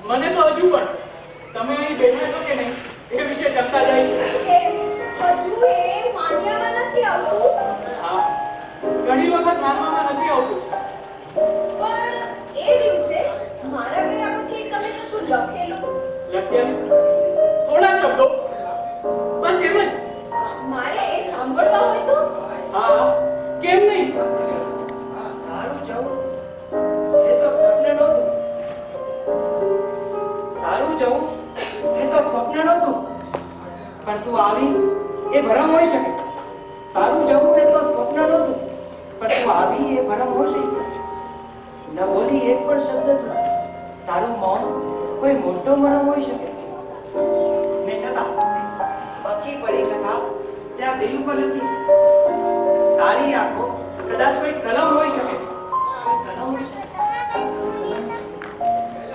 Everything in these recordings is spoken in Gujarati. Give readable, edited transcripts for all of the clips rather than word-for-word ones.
મને તો હજુ પણ તમે અહીં બેઠા છો કે નહીં એ વિશે શંકા જાય છે. હજુ એ માન્યામાં નથી આવતું. હા, ઘણી વખત માનવામાં નથી આવતું. પણ એ દિવસે મારા ગયા પછી તમે તો શું લખેલું? થોડા શબ્દો, બસ એમ જ. મારે એ સાંભળવા હોય તો? હા, કેમ નહીં? તારું જવું એ તો સ્વપ્ન નહોતું. તારું જવું એ તો સ્વપ્ન નહોતું, પણ તું આવી એ ભરમ હોઈ શકે. તારું જવું એ તો સ્વપ્ન નહોતું, પણ તું આવી એ ભરમ હોઈ શકે. ન બોલી એક પણ શબ્દ તું, તારું મૌન કોઈ મોટો ભરમ હોઈ શકે. ને છતાં આખી પરિકથા ત્યાં દિલ ઉપર લખી. તારી આંખો કદાચ કોઈ કલમ હોઈ શકે. કલમ હોઈ શકે.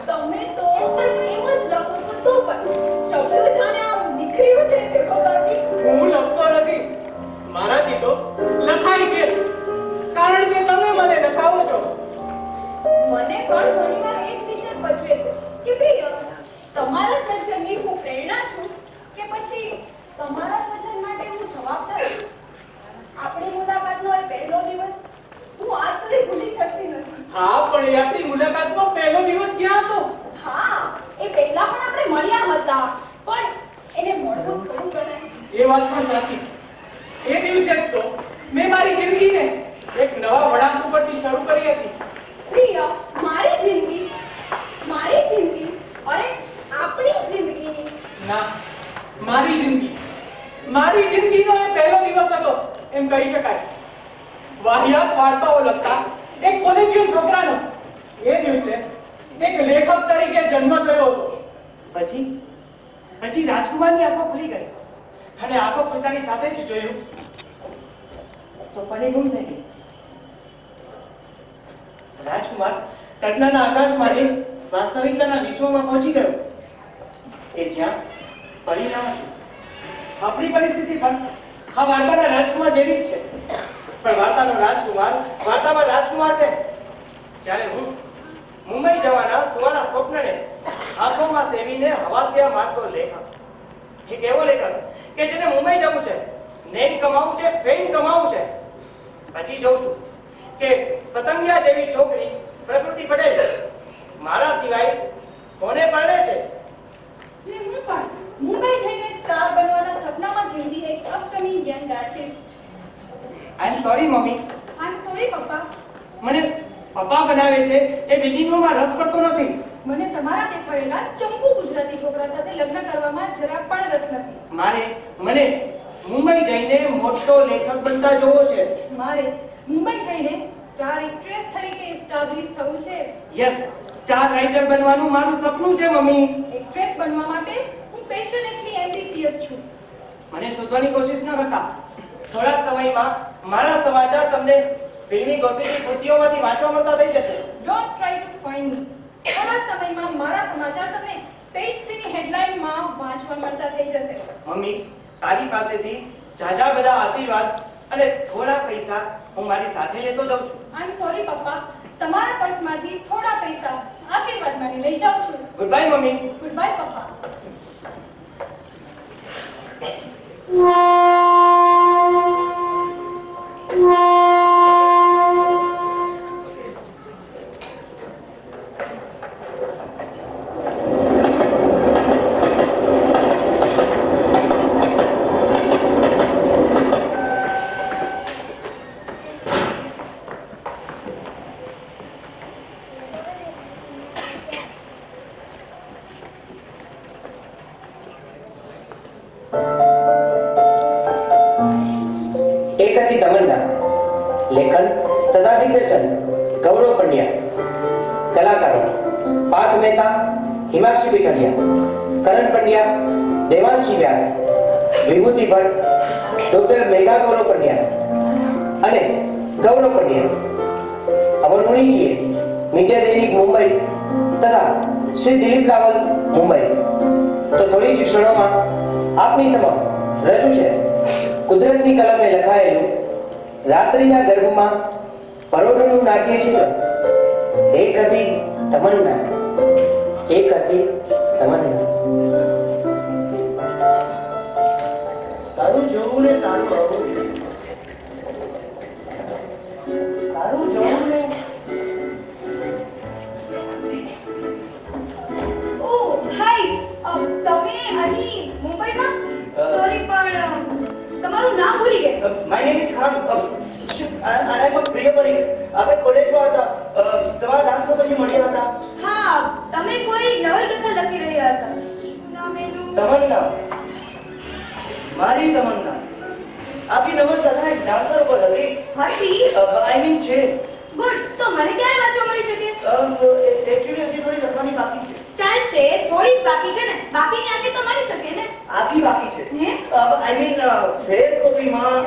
તમે તો બસ એમ જ લખો છો તો પણ શબ્દો જાણે આમ નીકળી ઉઠે છે બાકી. હું લખતો નથી, મારાથી તો લખાય છે, કારણ કે તમે મને લખાવો છો. મને પણ ઘણીવાર એ જ વિચાર પચવે છે કે પ્રિય, તમારા સર્જનની હું પ્રેરણા છું કે પછી તમારા સર્જન માટે હું જવાબદાર છું. આપણી મુલાકાતનો એ પહેલો દિવસ હું આજ સુધી ભૂલી શકતી નથી. હા, પણ એ આપણી મુલાકાતનો પહેલો દિવસ ક્યાં હતો? હા, એ પહેલા પણ આપણે મળ્યા હતા, પણ એને મળવું થોડું ગણાય. એ વાત પણ સાચી. એ દિવસે તો મેં મારી જિંદગીને એક નવા વળાંક ઉપરથી શરૂ કરી હતી. પ્રિય, મારી જિંદગી, અરે આપણી જિંદગી. ના, મારી જિંદગીનો એ પહેલો દિવસ હતો એમ કહી શકાય. વાહિયાત વાર્તાઓ લખતા એક કોલેજિયન છોકરાનો એ દિવસે એક લેખક તરીકે જન્મ થયો હતો. પછી રાજકુમારની આંખો ખુલી ગઈ અને આંખો ખુલતાની સાથે જ જોયું તો પરી ગુમ થઈ ગઈ. રાજકુમાર કલ્પનાના આકાશમાંથી વાસ્તવિકતાના વિશ્વમાં પહોંચી ગયો, એ જ્યાં પરી ન હતી. આપણી પરિસ્થિતિ પણ આ વાર્તાના રાજકુમાર જેવી જ છે, પણ વાર્તામાં રાજકુમાર છે. જ્યારે હું મુંબઈ જવાના સુવાના સ્વપ્નને આંખોમાં સેવીને હવા ત્યાં મારતો લેખક, એક એવો લેખક કે જેને મુંબઈ જવું છે, નેમ કમાવું છે, ફેમ કમાવું છે. પછી જોઉં છું કે પતંગિયા જેવી છોકરી પ્રકૃતિ પટેલ મારા સિવાય કોને પરણે છે. ને હું પણ મુંબઈ જઈને સ્ટાર બનવાના સપનામાં જીવતી એક upcoming young artist. I am sorry mummy. I am sorry પપ્પા. મને પપ્પા બનાવે છે એ બિલ્ડિંગોમાં રસ પડતો નથી. મને તમારા દેખાડેલા ચંપુ ગુજરાતી છોકરા સાથે લગ્ન કરવામાં જરા પણ રસ નથી. મને મુંબઈ જઈને મોટો લેખક બનતા જોવો છે. મારે મુંબઈ થઈને સ્ટાર એક્ટ્રેસ તરીકે એસ્ટાબ્લિશ થવું છે. યસ, સ્ટાર રાઇટર બનવાનું મારું સપનું છે મમ્મી. એક્ટ્રેસ બનવા માટે હું પેશનેટલી એમ્બિશિયસ છું. મને શોધવાની કોશિશ ન કરતા. થોડા જ સમયમાં મારા સમાચાર તમને ફિલ્મી ગોસિપી કૃતિઓમાંથી વાંચવા મળતા થઈ જશે. ડોન્ટ ટ્રાય ટુ ફાઇન્ડ મી. થોડા સમયમાં મારા સમાચાર તમને પેજ 3 ની હેડલાઇનમાં વાંચવા મળતા થઈ જશે. મમ્મી, તારી પાસેથી જાજા બધા આશીર્વાદ અને થોડા પૈસા હું મારી સાથે લેતો જાઉં છું. આઈ એમ સોરી પપ્પા. તમારા પર્સમાંથી થોડા પૈસા આશીર્વાદ માટે લઈ જાઉં છું. Good bye mummy. Good bye પપ્પા. લેખન તથા દિગ્દર્શન ગૌરવ પંડ્યા. કલાકારો પાર્થ મહેતા, હિમાંશી પીઠલિયા, કરણ પંડ્યા, દેવાંશી વ્યાસ, વિભૂતિ ભટ્ટ, ડોક્ટર મેઘા ગૌરવ પંડ્યા અને ગૌરવ પંડ્યા. અમરમુનિ છીએ મીડિયા દૈનિક મુંબઈ તથા શ્રી દિલીપ રાવલ મુંબઈ. તો થોડી જ ક્ષણોમાં આપની સમક્ષ રજૂ છે કુદરતની કલમે લખાયેલું રાત્રિના ગર્ભમાં પરોઢનું નાટ્ય ચિત્ર. એક હતી તમન્ના. એક હતી તમન્ના. તારું જોવું ને તારું આવું, તારું જોવું ને. ઓહ હાય, તમે અહીં મુંબઈમાં? સોરી પણ તમારું નામ ભૂલી ગઈ. My name is Khan. I am Priya Parikh. આપણે કોલેજમાં હતા, તમારા ડાન્સો પછી મળ્યા હતા. હા, તમે કોઈ નવલકથા લખી રહ્યા હતા. શું નામ એનું? તમન્ના, મારી તમન્ના. આપી નવલકથા એક ડાન્સર ઉપર હતી. આઈ મીન છે. ગુડ, તો મને ક્યારે વાંચવા મળી શકે? એક્ચ્યુઅલી હજી થોડી લખવાની બાકી છે. ચાલશે, થોડી જ બાકી છે ને, બાકીની આખી તો મળી શકે ને. આખી બાકી છે. આઈ મીન ફેર કોપીમાં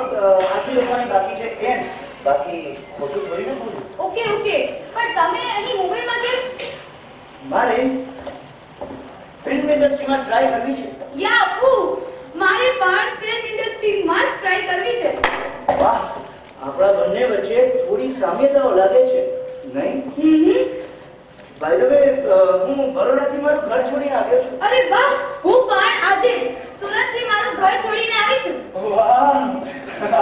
આખી લખવાની બાકી છે એમ. બાકી ખોટું થોડી ના બોલું. ઓકે ઓકે, પણ તમે અહીં મુંબઈમાં કેમ? મારે ફિલ્મ ઇન્ડસ્ટ્રીમાં ટ્રાય કરવી છે. યા આપુ, મારે પણ ફિલ્મ ઇન્ડસ્ટ્રીમાં જ ટ્રાય કરવી છે. વાહ, આપણા બંને વચ્ચે થોડી સામ્યતાઓ લાગે છે, નહીં? બાય ધ વે, હું બરોડાથી મારું ઘર છોડીને આવ્યો છું. અરે વાહ, હું પણ આજે સુરતથી મારું ઘર છોડીને આવી છું. વાહ,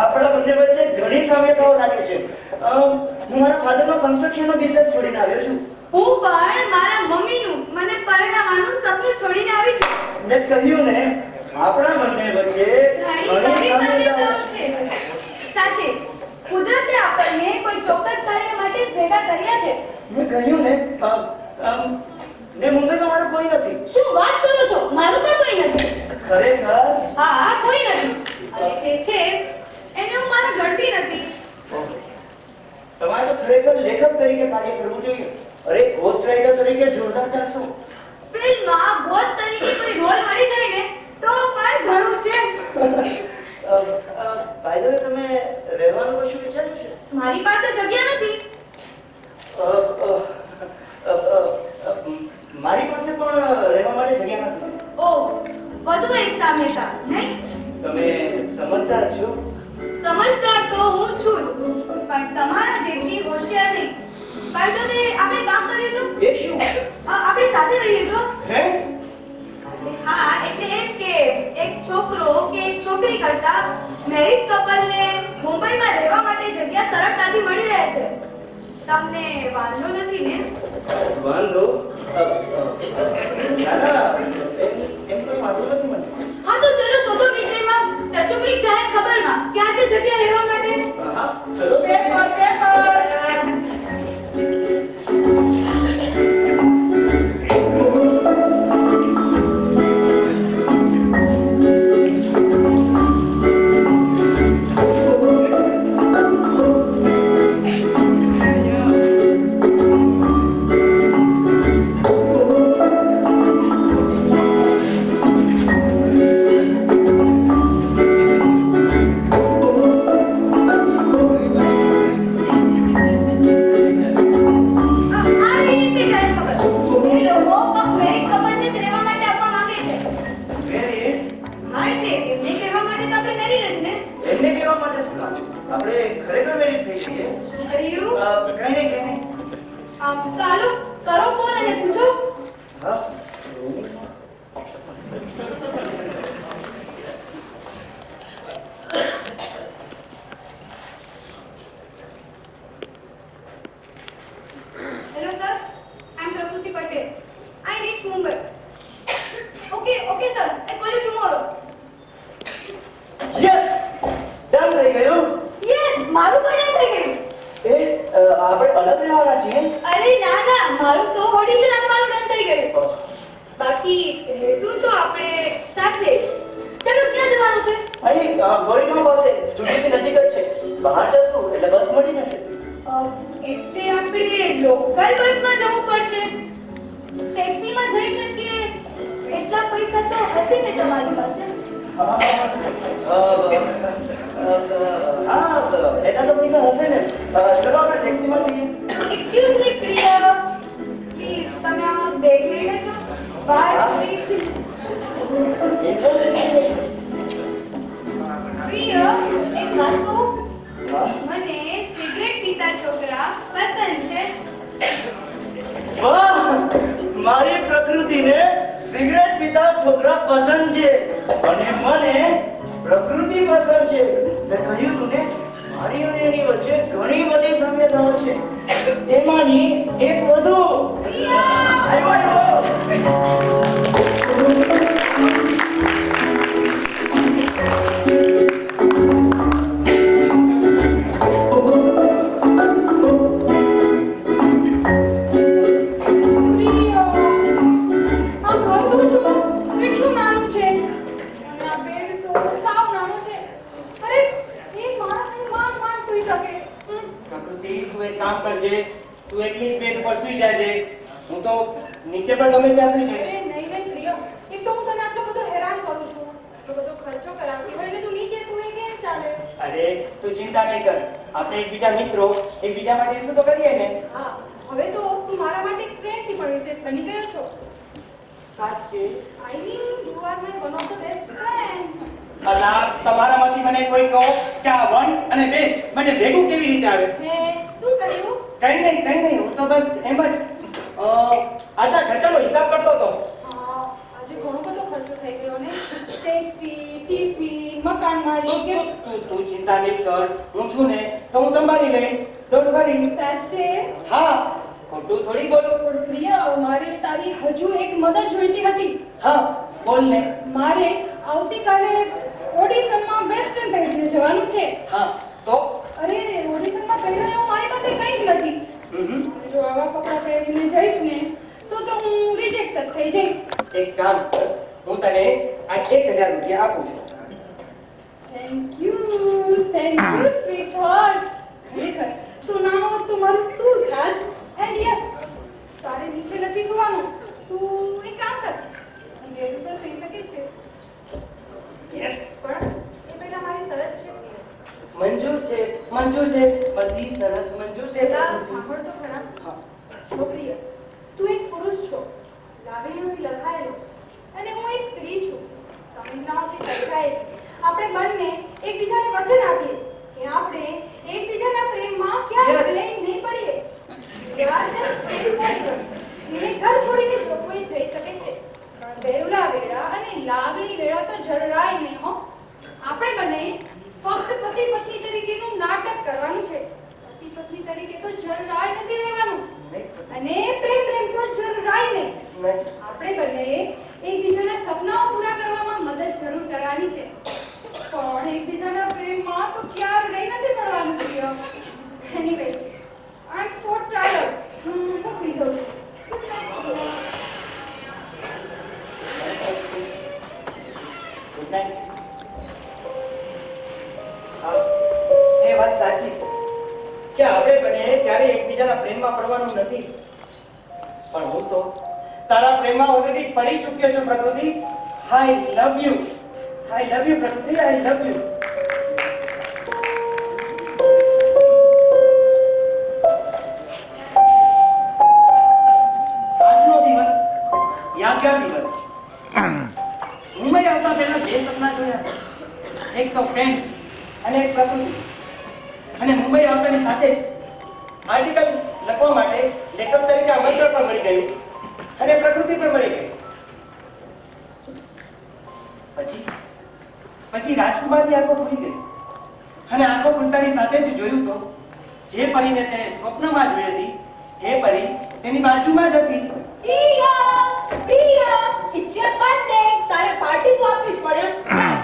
આપણા બંને વચ્ચે ઘણી સામ્યતાઓ લાગે છે. હું મારા ફાધરનો કન્સ્ટ્રક્શનનો બિઝનેસ છોડીને આવ્યો છું. હું પણ મારા મમ્મીનું મને પરણાવવાનું સપનું છોડીને આવી છું. મેં કહ્યું ને, આપણા બંને વચ્ચે ઘણી સામ્યતાઓ છે. સાચે, કુદરતે આપણને કોઈ ચોક્કસ કાર્ય માટે જ ભેગા કર્યા છે. મેં કહ્યું ને, ને મુંબઈમાં મારું કોઈ નથી. શું વાત કરો છો? મારું પણ કોઈ નથી. ખરેખર? હા, કોઈ નથી. અને જે છે એને હું મારા ગણતી નથી. તમારે તો ખરેખર લેખક તરીકે કાર્ય કરવું જોઈએ. અરે, ગોસ્ટ રાઇટર તરીકે જોરદાર ચાલશો. ફિલ્મમાં બોસ તરીકે કોઈ રોલ મળી જાય ને તો પણ ઘણું છે. બાય ધ વે, તમે રહેવાનું કશું વિચાર્યું છે? મારી પાસે જગ્યા નથી. મારી પાસે પણ રહેવા માટે જગ્યા નથી. ઓહ, વધુ એક સામ્યતા, નહીં? તમે સમજદાર છો. સમજદાર તો હું છું જ, પણ તમારા જેટલી હોશિયાર નહીં. બાય ધ વે, આપણે કામ કરીએ તો? એ શું? આપણે સાથે રહીએ તો? હે? હા, એટલે એમ કે એક છોકરો કે એક છોકરી કરતા મેરિડ કપલને મુંબઈમાં રહેવા માટે જગ્યા સરળતાથી મળી રહે છે. તમને વાંધો નથી ને? વાંધો? ના, એમ કોઈ વાંધો નથી મને. હા, તો ચલો શોધો મીટરમાં, ટચુકડી જાહેર ખબરમાં ક્યાં છે જગ્યા રહેવા માટે. હા, ચલો. પેપર મારી પ્રકૃતિને સિગરેટ પીતા છોકરા પસંદ છે અને મને પ્રકૃતિ પસંદ છે. મેં કહ્યું તું ને, મારી અને એની વચ્ચે ઘણી બધી સામ્યતાઓ છે. એમાંની એક વધુ. આવ્યો. તું એકલી જ બેડ ઉપર સુઈ જાજે. હું તો નીચે પણ ગમે ત્યાં સુઈ જઈશ. અરે નહીં પ્રિય, એક તો હું તને આટલો બધો હેરાન કરું છું, આટલો બધો ખર્ચો કરાવતી હોય એટલે તું નીચે સુઈ કેમ ચાલે? અરે તું ચિંતા નહીં કર, આપણે એકબીજા મિત્રો, એકબીજા માટે એટલું તો કરીએ ને. હા, હવે તો તું મારા માટે એક ફ્રેન્ડથી પણ વિશેષ બની ગયો છો. સાચે? I mean, you are my one of the best friend. અલા, તમારામાંથી મને કોઈ કહો કે આ વન અને બેસ્ટ મને ભેગું કેવી રીતે આવે? હે, શું કહ્યું? કઈ નહીં, હું તો બસ એમ જ આટલા ખર્ચાનો હિસાબ કરતો હતો. હા, આજે ઘણો બધો ખર્ચો થઈ ગયો ને. ટેક્સી, ટિફિન, મકાન માલિક. તું ચિંતા નહીં કર, હું છું ને તો હું સંભાળી લઈશ. Don't worry. સાચે? હા, ખોટું થોડી બોલું. પણ પ્રિય, મારે તારી હજુ એક મદદ જોઈતી હતી. હા, બોલ ને. મારે આવતીકાલે ઓડિશનમાં વેસ્ટર્ન પહેરીને જવાનું છે. હા, તો અરે ઓડિશનમાં પહેર્યું એવું મારી પાસે કંઈ જ નથી. જો આવા કપડાં પહેરીને જઈશ ને તો હું રિજેક્ટ જ થઈ જઈશ. એક કામ કર, હું તને આ 1000 રૂપિયા આપું છું. Thank you sweetheart. ખરેખર તું ના હોત તો મારું શું થાત? એન્ડ યસ, તારે નીચે નથી સુવાનું. તું એક કામ કર, બેડ ઉપર સુઈ શકે છે. યસ, પણ એ પહેલા મારી શરત છે. મંજૂર છે, બધી શરત મંજૂર છે. પેલા સાંભળ તો ખરા. હા. છોકરીએ, તું એક પુરુષ છો, લાગણીઓથી લખાયેલો, અને હું એક સ્ત્રી છું, સંવેદનાઓથી સર્જાયેલી. આપણે બંને એકબીજાને વચન આપીએ કે આપણે એકબીજાના પ્રેમમાં ક્યારેય નહીં પડીએ. યાર, જેને ઘર છોડીને જો કોઈ જઈ શકે છે, પણ બેવલા વેળા અને લાગણી વેળા તો જરાય નહીં હો. આપણે બંને ફક્ત પતિ પત્ની તરીકેનું નાટક કરવાનું છે. પતિ પત્ની તરીકે તો જરાય નથી રહેવાનું, અને પ્રેમ તો જરાય નહીં. આપણે બંને એકબીજાના સપનાઓ પૂરા કરવામાં મદદ જરૂર કરવાની છે, પણ એકબીજાના પ્રેમમાં તો ક્યારેય નથી પડવાનું. પ્રિય, એનીવે, આઈ એમ સો ટાયર્ડ. હું સુઈ જાઉં છું. Good night. એ વાત સાચી કે આપણે બંને ક્યારે એકબીજાના પ્રેમમાં પડવાનું નથી, પણ હું તો તારા પ્રેમમાં ઓલરેડી પડી ચૂક્યો છું. પ્રકૃતિ, આઈ લવ યુ પ્રકૃતિ, આઈ લવ યુ. આજનો દિવસ યાદગાર દિવસ. મુંબઈ આવતા પહેલા 2 સપના જોયા, એક તો પ્રેમ અને એક પ્રકૃતિ. અને મુંબઈ આવતાની સાથે જ આર્ટિકલ લખવા માટે લેખક તરીકે આમંત્રણ પણ મળી ગયું અને પ્રકૃતિ પણ મળી ગઈ. પછી રાજકુમારની આંખો ખુલી ગઈ અને આંખો ખુલતાની સાથે જ જોયું તો જે પરીને તેણે સ્વપ્નમાં જોઈ હતી એ પરી તેની બાજુમાં જ હતી. પ્રિય, it's your birthday. તારે પાર્ટી તો આપવી જ પડે.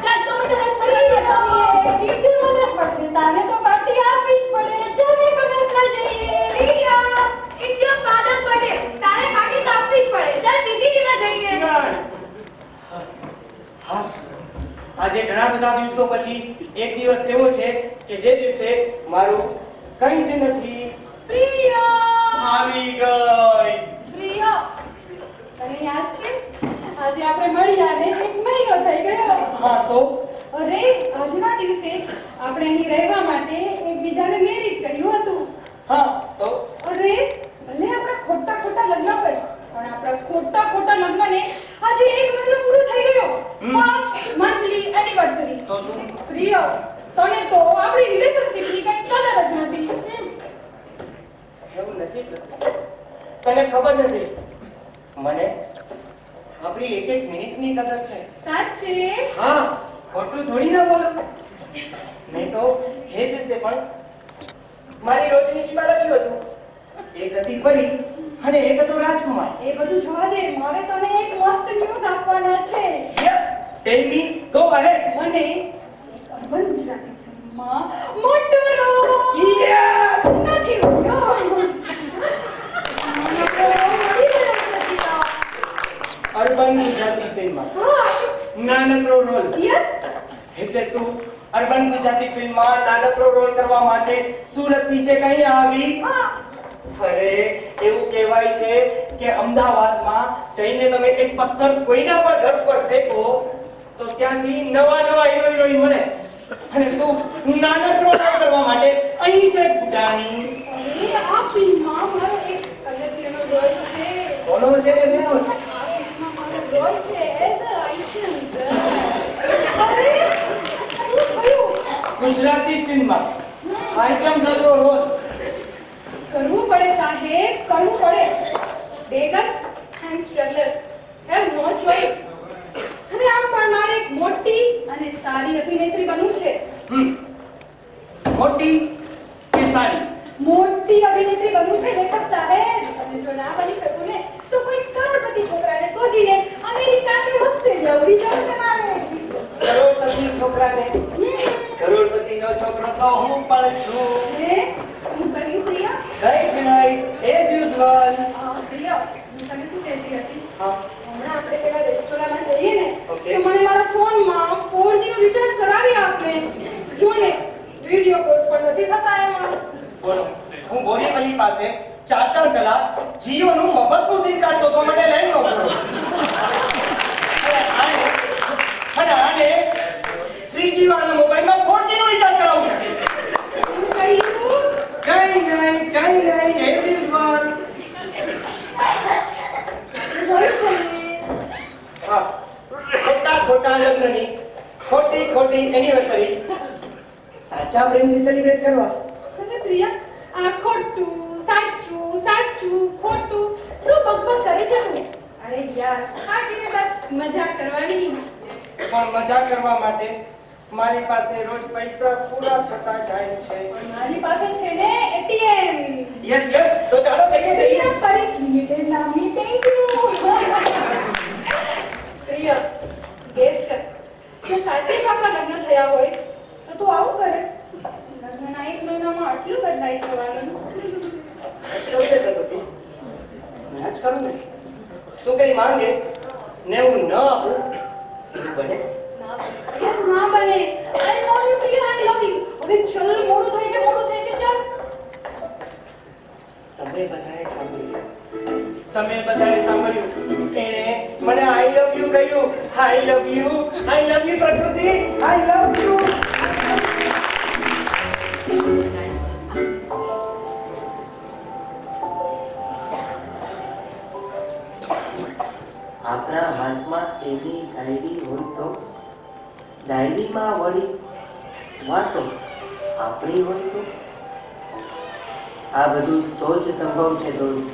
ચાલ તો મને રેસ્ટોરન્ટ બનાવીએ. ટિફિનમાં જ પડે. તારે તો પાર્ટી આપવી જ પડે. ચાલ મેં બનાવવા જઈએ. પ્રિય, it's your father's birthday. તારે પાર્ટી તો આપવી જ પડે. ચાલ સીસીટીવીમાં જઈએ. હા, આજે ઘણા બધા દિવસો પછી એક દિવસ એવો છે કે જે દિવસે મારું કંઈ જ નથી. પ્રિય, આવી ગઈ. પ્રિય, તને યાદ છે આજે આપણે મળ્યા ને 1 મહિનો થઈ ગયો. હા, તો અરે આજના દિવસે જ આપણે અહીં રહેવા માટે એકબીજાને મેરિટ કર્યું હતું. હા, તો અરે ભલે આપણે ખોટા લગ્ન કર્યા, પણ આપણા ખોટા લગ્નને આજે 1 મહિનો પૂરો થઈ ગયો. First monthly anniversary. તો શું? પ્રિય, તને તો આપણી રિલેશનશિપની કંઈ કદર જ નથી. એવું નથી, તને ખબર નથી. મને આપણી એક એક મિનિટની કદર છે. સાચે? હા, ખોટું થોડી ના બોલો. નહીં તો એ દિવસે પણ મારી રોજનીશીમાં લખ્યું હતું, એક હતી પરી અને એક હતો રાજકુમાર. એ બધું જવા દે, મારે તને એક મસ્ત ન્યૂઝ આપવાના છે. યસ, ટેલ મી, ગો અહેડ. મને અર્બન ગુજરાતી ફિલ્મમાં મોટો રોલ યસ, નથી મળ્યો. અર્બન ગુજરાતી ફિલ્મમાં હા, નાનકડો રોલ. યસ. એટલે તું અર્બન ગુજરાતી ફિલ્મમાં નાનકડો રોલ કરવા માટે સુરત થી છે કઈ આવી? હા. અરે, એવું કહેવાય છે કે અમદાવાદમાં જઈને તમે એક પથ્થર કોઈના પણ ઘર પર ફેંકો તો ત્યાંથી નવા નવા હીરો હિરોઈન મળે. અને તું નાનકડો રોલ કરવા માટે અહીં છે ગુડાણી. અરે, આ ફિલ્મમાં મારો એક અગત્યનો રોલ છે. કોનો છે કે શેનો છે? આ ફિલ્મમાં મારો રોલ છે એઝ અ આઈશન ગર્લ. અરે, શું થયું? ગુજરાતી ફિલ્મમાં આઇટમ ગર્લનો રોલ. કરવું પડે સાહેબ, કરવું પડે. Beggar and struggler have no choice. અને આમ પણ મારે એક મોટી અને સારી અભિનેત્રી બનવું છે. મોટી કે સારી? મોટી અભિનેત્રી બનવું છે લેખક સાહેબ. અને જો ના બની શકું ને તો કોઈ કરોડપતિ છોકરાને શોધીને અમેરિકા કે ઓસ્ટ્રેલિયા ઉડી જવું છે મારે. કરોડપતિ છોકરાને? કરોડપતિનો છોકરો તો હું પણ છું. હે, હું કર્યું પ્રિયા? કઈ જ નહીં, એઝ યુઝ્યુઅલ. પ્રિયા, હું તને શું કહેતી હતી? હા, હમણાં આપણે પેલા રેસ્ટોરન્ટમાં જઈએ ને Okay. તો મને મારા ફોનમાં 4G નું રિચાર્જ કરાવી આપને. જો ને વિડિયો કોલ પણ નથી થતા એમાં. બોલો, હું બોરીવલી પાસે 4 કલાક જીઓનું મફતનું સિમ કાર્ડ શોધવા માટે લાઈન ઉભો છું. અને આને 3G વાળા મોબાઈલમાં 4G નું રિચાર્જ કરાવવું છે. શું કર્યું? કઈ નહીં, એઝ યુઝ્યુઅલ. જોયું છે ને? હા, ખોટા લગ્નની ખોટી એનિવર્સરી સાચા પ્રેમથી સેલિબ્રેટ કરવા. અરે પ્રિયા, આ ખોટું સાચું ખોટું શું બકબક કરે છે તું? અરે યાર, આખીને બસ મજા કરવાની. પણ મજા કરવા માટે મારી પાસે રોજ પૈસા પૂરા થતા જાય છે. મારી પાસે છે ને ATM. યસ, તો ચાલો જઈએ. પ્રિયા પરીખ લિમિટેડ નામની બેંકનું. પ્રિયા, ગેસ કર. જો સાચે જ આપણા લગ્ન થયા હોય તો તું આવું કરે? લગ્નના 1 મહિનામાં આટલું બદલાઈ જવાનું. કરું ને તું કઈ માંગે ને હું ન આપું એવું બને? ના બને. I love you, Priya, I love you. હવે ચલ, મોડું થાય છે, ચાલ. તમે બધાએ સાંભળ્યું. એણે મને આઈ લવ યુ કહ્યું. આઈ લવ યુ પ્રકૃતિ, આઈ લવ યુ. આપણા હાથમાં એની ડાયરી હોય તો ડાયરીમાં વળી વાતો આપણી હોય તો આ બધું તો જ સંભવ છે દોસ્ત,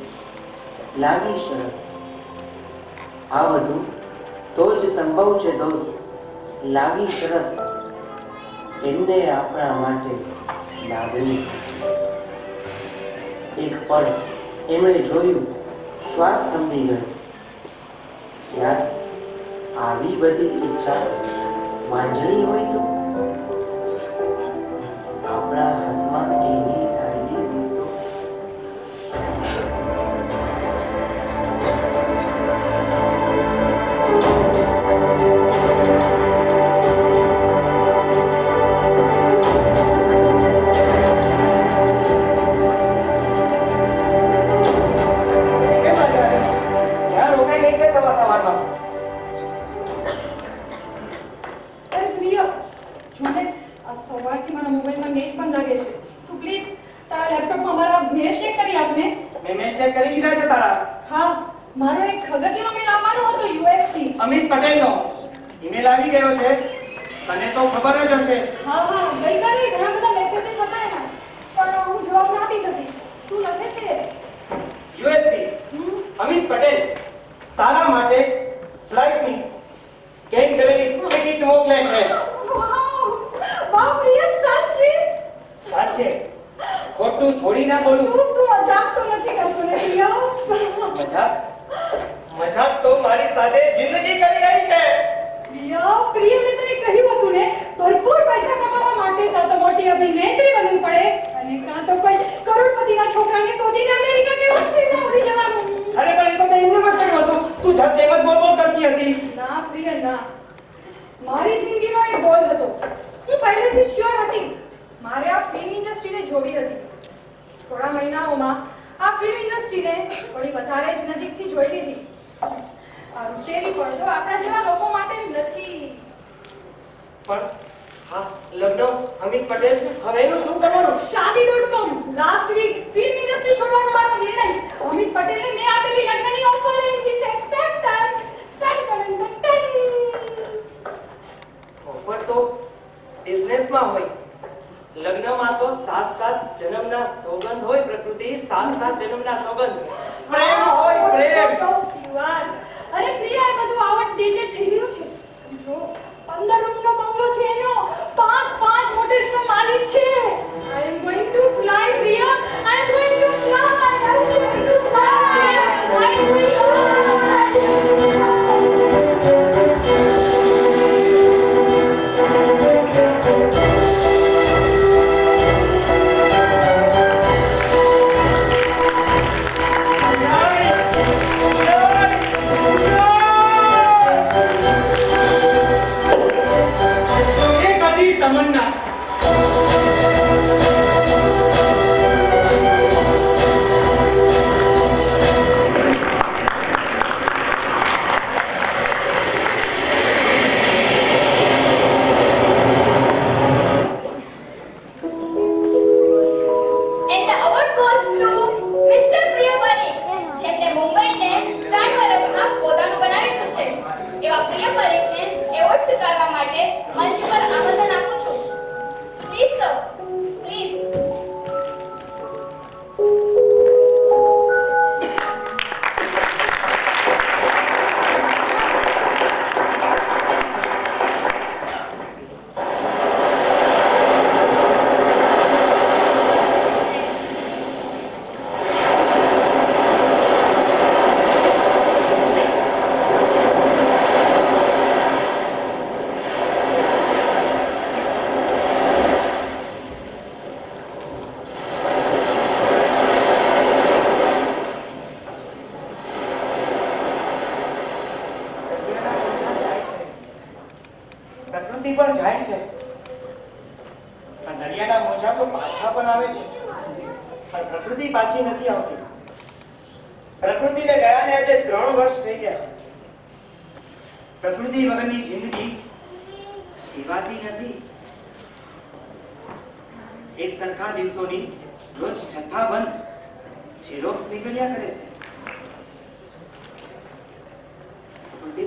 લાગી શરત. આ બધું તો જ સંભવ છે દોસ્ત, લાગી શરત. એમને આપણા માટે લાગણી. એક પળ એમણે જોયું, શ્વાસ થંભી ગયો. યાર, આવી બધી ઈચ્છા માંજણી હોય તો આપણા હાથમાં એની ડાયરી હોય તો અમિત પટેલનો ઈમેલ આવી ગયો છે, તને તો ખબર જ હશે. હા, ગઈકાલે ઘણા બધા મેસેજીસ હતા એના, પણ હું જવાબ ના આપી શકી. શું લખે છે? યુએસ થી અમિત પટેલ, તારા માટે ફ્લાઇટની સ્કેન કરેલી ટિકિટ મોકલે છે. વાહ પ્રિય, સાચે? સાચે, ખોટું થોડી ના બોલું. તું મજાક તો નથી કરતો ને પ્રિય? મજાક તો મારી સાથે જિંદગી કરી રહી છે. પ્રિય, મેં તને કહ્યું હતું ને, ભરપૂર પૈસા કમાવા માટે કાં તો મોટી અભિનેત્રી બનવું પડે અને કાં તો કોઈ કરોડપતિના છોકરાને શોધીને અમેરિકા કે ઓસ્ટ્રેલિયા ઉડી જવાનું. અરે પણ એ તો મેં એમને પણ કહ્યું હતું. તું જાતે એમ જ બોલ કરતી હતી. ના પ્રિય, ના. મારી જિંદગીનો એક ગોલ હતો. હું પહેલેથી શ્યોર હતી મારે આ ફિલ્મ ઇન્ડસ્ટ્રીને જોવી હતી. થોડા મહિનાઓમાં આ ફિલ્મ ઇન્ડસ્ટ્રીને થોડી વધારે જ નજીકથી જોઈ લીધી. આ રૂટેરી પડદો આપણા જેવા લોકો માટે નથી. પણ હા, લગ્ન અમિત પટેલ, હવે એનું શું કરવાનું? શાદી.com લાસ્ટ વીક ફિલ્મ ઇન્ડસ્ટ્રી છોડવાનો મારો નિર્ણય. અમિત પટેલને મેં આપેલી લગ્નની offer and he accepted. Offer તો બિઝનેસમાં હોય, લગ્નમાં તો 7 જન્મના સોગંદ હોય. પ્રકૃતિ 7 જન્મના સોગંદ. પ્રેમ હોય, પ્રેમ. અરે પ્રિયા, એ બધું આઉટડેટેડ થઈ ગયું છે. જો 15 રૂમનો બંગલો છે એનો 5 મોટેસ્ટનો માલિક છે. I am going to fly Priya, I am going to fly, I am going to fly, I am going Tamanna. પણ જાય છે, પણ દરિયાના મોજા તો પાછા પણ આવે છે, પણ પ્રકૃતિ પાછી નથી આવતી. પ્રકૃતિને ગયાને આજે 3 વર્ષ થઈ ગયા. પ્રકૃતિ વગરની જિંદગી જીવાતી નથી. એક સરખા દિવસોની રોજ જથ્થાબંધ ઝેરોક્સ નીકળ્યા કરે છે. પ્રકૃતિ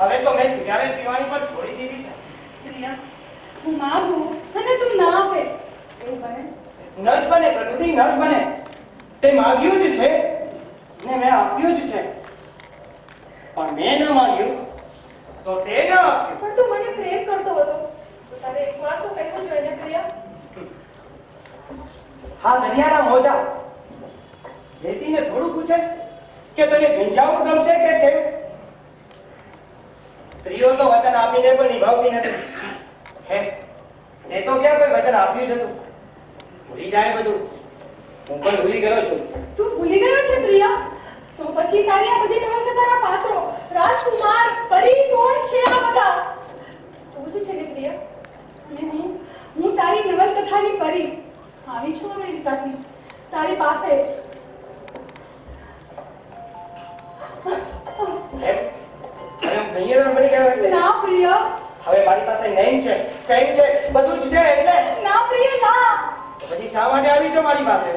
હવે તો મેં સિગારેટ પીવાની પણ છોડી દીધી છે. પ્રિયા, હું માંગુ અને તું ના આપે એવું બને? ન જ બને પ્રકૃતિ, ન જ બને. તે માંગ્યું જ છે ને મેં આપ્યું જ છે. પણ મેં ન માંગ્યું તો તે ન આપ્યું. પણ તું મને પ્રેમ કરતો હતો તો તારે એકવાર તો કહેવું જોઈએ ને પ્રિયા. હા દરિયાના મોજા રેતીને થોડું પૂછે કે તને ભીંજાવું ગમશે કે કેમ? સ્ત્રીઓ તો વચન આપીને પણ નિભાવતી નથી. હે તે તો ક્યાં કોઈ વચન આપ્યું છે? તું ભૂલી જાય બધું. હું પણ ભૂલી ગયો છું. તું ભૂલી ગયો છે પ્રિયા? તો પછી તારી આ બધી નવલકથાના પાત્રો, રાજકુમાર, પરી કોણ છે આ બધા? તું જ છે ને પ્રિયા? અને હું તારી નવલકથાની પરી આવી છું અમેરિકાથી તારી પાસે. ના પ્રિયા, હવે મારી પાસે નહીં છે, કંઈ છે, બધું જ છે. એટલે ના પ્રિયા ના. પછી શા માટે આવી છો મારી પાસે?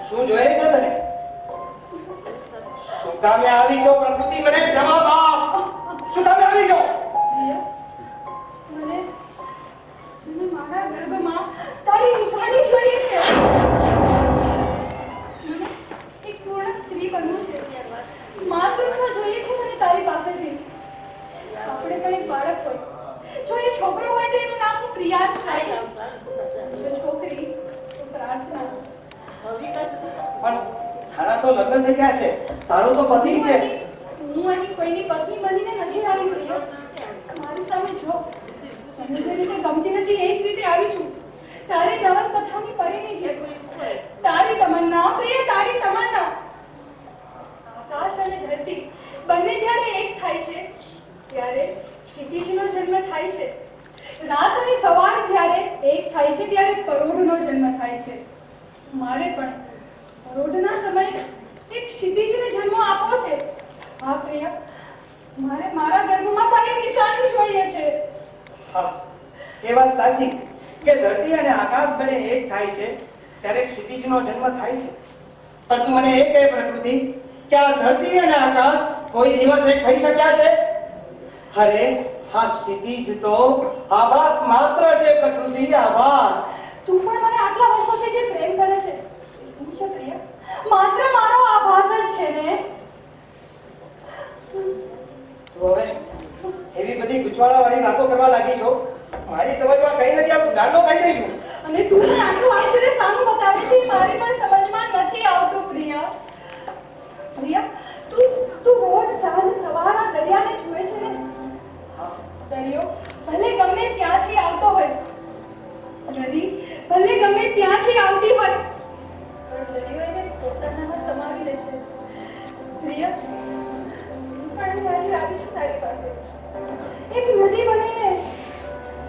શું જોઈએ છે તને? શું કામે આવી છો પ્રકૃતિ? મને જવાબ આપ. શું કામે આવી છો? મને મારા ગર્ભમાં તારી નિશાની જોઈએ છે. મને એક પૂર્ણ સ્ત્રી બનવું છે. માતૃત્વ જોઈએ છે મને તારી પાસેથી. આપણે પણ એક બાળક હોય. જો એ છોકરો હોય તો એનું નામ હું પ્રિયા જ રાખીશ. જો છોકરી તો પ્રાર્થના. પણ તારા તો લગ્ન થઈ ગયા છે, તારો તો પતિ છે. હું અહીં કોઈની પત્ની બનીને નથી આવી પ્રિયા. મારી સામે જો, તને જે રીતે ગમતી નથી એ જ રીતે આવી છું. તારી નવલકથાની પરીની છે. તારી તમન્ના પ્રિય, તારી તમન્ના. આકાશ અને ધરતી બંને જ્યારે એક થાય છે ત્યારે ક્ષિતિજનો જન્મ થાય છે. રાત અને સવાર જ્યારે એક થાય છે ત્યારે કરોડનો જન્મ થાય છે. મારે પણ કરોડના સમયે એક ક્ષિતિજને જન્મ આપવો છે. હા પ્રિયા, મારે મારા ગર્ભમાં તારી નિશાની જોઈએ છે. હા, એ વાત સાચી કે ધરતી અને આકાશ બંને એક થાય છે ત્યારે ક્ષિતિજનો જન્મ થાય છે. પણ તું મને એ કહે પ્રકૃતિ કે આ ધરતી અને આકાશ કોઈ દિવસ એક થઈ શક્યા છે? અરે હા, ક્ષિતિજ તો આભાસ માત્ર છે પ્રકૃતિ, આભાસ. તું પણ મને આટલા વર્ષોથી જે પ્રેમ કરે છે શું છે પ્રિયા? માત્ર મારો આભાસ જ છે ને. તો હવે એવી બધી ગુચવાળાવાળી વાતો કરવા લાગી છો. મારી સમજમાં કઈ નથી આવતું. ગાંડો કહી જઈશું. અને તું પણ આટલું આશ્ચર્ય સાનું બતાવે છે મારી પણ સમજમાં નથી આવતું પ્રિયા. પ્રિયા, તું રોજ સાંજ સવાર આ દરિયાને જુએ છે ને? દરિયો ભલે ગમે ત્યાંથી આવતો હોય, નદી ભલે ગમે ત્યાંથી આવતી હોય, પણ દરિયો એને પોતાનામાં સમાવી લે છે. પ્રિયા, હું પણ આજે આવી છું તારી પાસે. એક નદી બનીને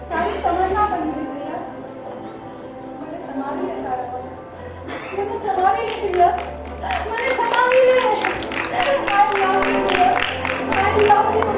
તારી તમન્ના બની છે પ્રિયા. મને સમાવી લે તારા પર. મને સમાવી લે પ્રિયા. મને સમાવી લે. I love you. I love you.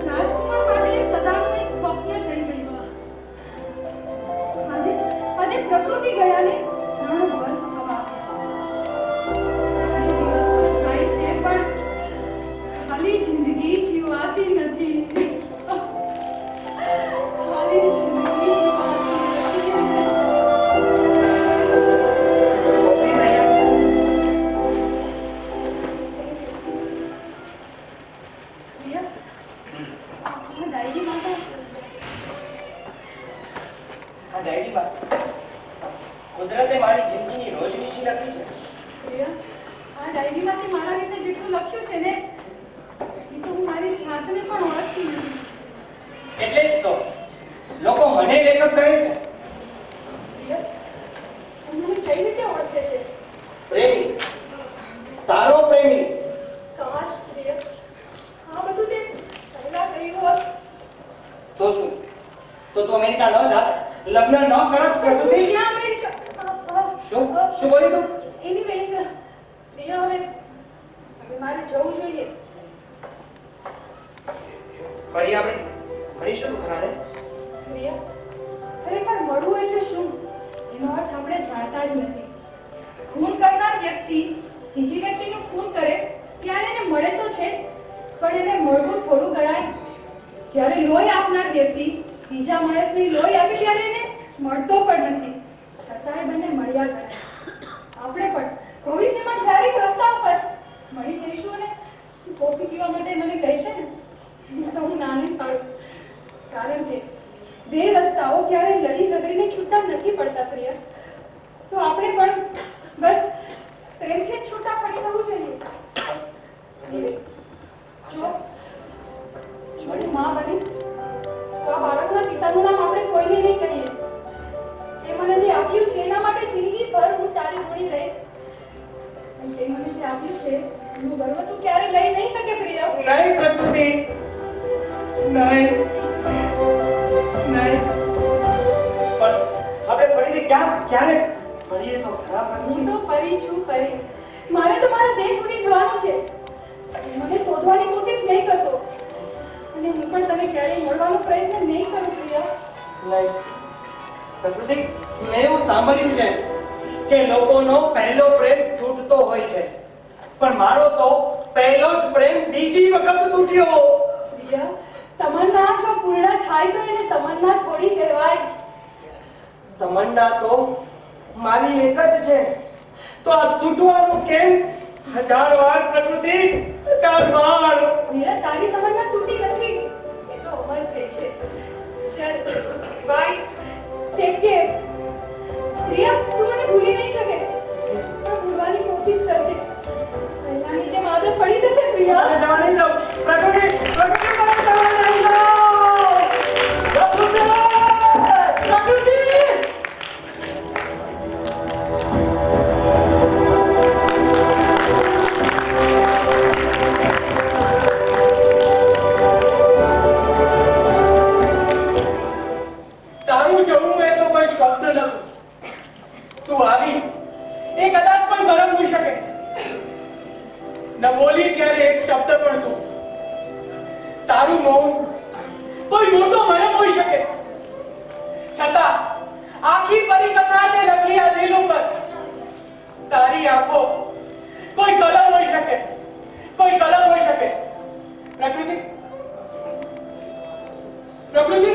રાજકુમાર માટે સદાનું એક સ્વપ્ન થઈ તૂટી ગયા ને પ્રાણ બરફ થવા ઘણી દિવસ તો જાય છે પણ ખાલી જિંદગી જીવાતી નથી ખાલી જિંદગી જીવાતી નથી કુદરતે મારી જિંદગીની રોજનીશી લખી છે. આ ડાયરીમાં તે મારા વિશે જેટલું લખ્યું છે ને એ તો હું મારી જાતને પણ ઓળખતી નથી. એટલે જ તો લોકો મને લેખક કહે છે. મને કઈ રીતે ઓળખે છે? પ્રેમી, તારો પ્રેમી. કાશ પ્રિય આ બધું તે પહેલા કહ્યું હોત તો શું? તો તું અમેરિકા ન જાત, લગ્ન ન કરત, પ્રકૃતિ? ક્યાં અમેરિકા? શું બોલી તું? એનીવેઝ પ્રિય હવે મારે જવું જોઈએ. ફરી આપણે મળીશું તો ખરા ને? પ્રિય ખરેખર મળવું એટલે શું એનો અર્થ આપણે જાણતા જ નથી. ખૂન કરનાર વ્યક્તિ બીજી વ્યક્તિનું ખૂન કરે ત્યારે એને મળે તો છે પણ એને મળવું થોડું ગણાય. જ્યારે લોહી આપનાર વ્યક્તિ બીજા માણસને લોહી આપે ત્યારે એને મળતો પણ નથી છતાંય બંને મળ્યા કરે. આપણે પણ ભવિષ્યમાં ક્યારેક રસ્તા ઉપર મળી જઈશું અને કોફી પીવા માટે મને કહેશે ને તો હું નાની પાડું. કારણ કે બે રસ્તાઓ ક્યારેય લડી ઝઘડીને છૂટા નથી પડતા પ્રિય. તો આપણે પણ બસ પ્રેમથી છૂટા પડી જવું જોઈએ. જો મને માં બની તો આ બાળકના પિતાનું નામ આપણે કોઈને નહીં કહીએ. તે મને જે આપ્યું છે એના માટે જિંદગીભર હું તારી ઋણી રહીશ. તે મને જે આપ્યું છે એનું ગર્વ તું ક્યારે લઈ નહીં શકે પ્રિય. નહીં પ્રકૃતિ, નહીં. પણ આપણે ફરીથી ક્યારે મળીએ તો ખરા પ્રકૃતિ? હું તો ફરી છું ફરી. મારે તો મારા દેશ છૂટી જવાનું છે. મને શોધવાની કોશિશ નહીં કરતો અને હું પણ તને ક્યારેય મળવાનો પ્રયત્ન નહીં કરું પ્રિય. નહીં પ્રકૃતિ, મેં એવું સાંભળ્યું છે કે લોકોનો પહેલો પ્રેમ તૂટતો હોય છે, પણ મારો તો પહેલો જ પ્રેમ બીજી વખત તૂટ્યો. પ્રિય તમન્ના જો પૂર્ણ થાય તો એને તમન્ના થોડી કહેવાય. તમન્ના તો મારી એક જ છે, તો આ તૂટવાનું કેમ? 1000 વાર પ્રકૃતિ, 1000 વાર. પ્રિય તારી તમન્ના તૂટી નથી, એ તો અમર થઈ છે. ચલ બાય, ટેક કેર. પ્રિય તું મને ભૂલી નહીં શકે પણ ભૂલવાની કોશિશ કરજે. પહેલાની જેમ આદત પડી જશે પ્રિય. મને જવા નહીં દઉં. પ્રકૃતિ, પ્રકૃતિ, મને જવા નહીં દઉં. પ્રકૃતિ, પ્રકૃતિ. તારું જવું એ તો કોઈ સ્વપ્ન નતું. તું આવી એ કદાચ કોઈ ભરમ હોઈ શકે. ન બોલી ત્યારે એક શબ્દ પણ તું. તારું મૌન કોઈ મોટો ભરમ હોઈ શકે. છતાં આખી પરિકથા તે લખી આ દિલ ઉપર. તારી આંખો કોઈ કલમ હોઈ શકે, કોઈ કલમ હોઈ શકે. પ્રકૃતિ, પ્રકૃતિ.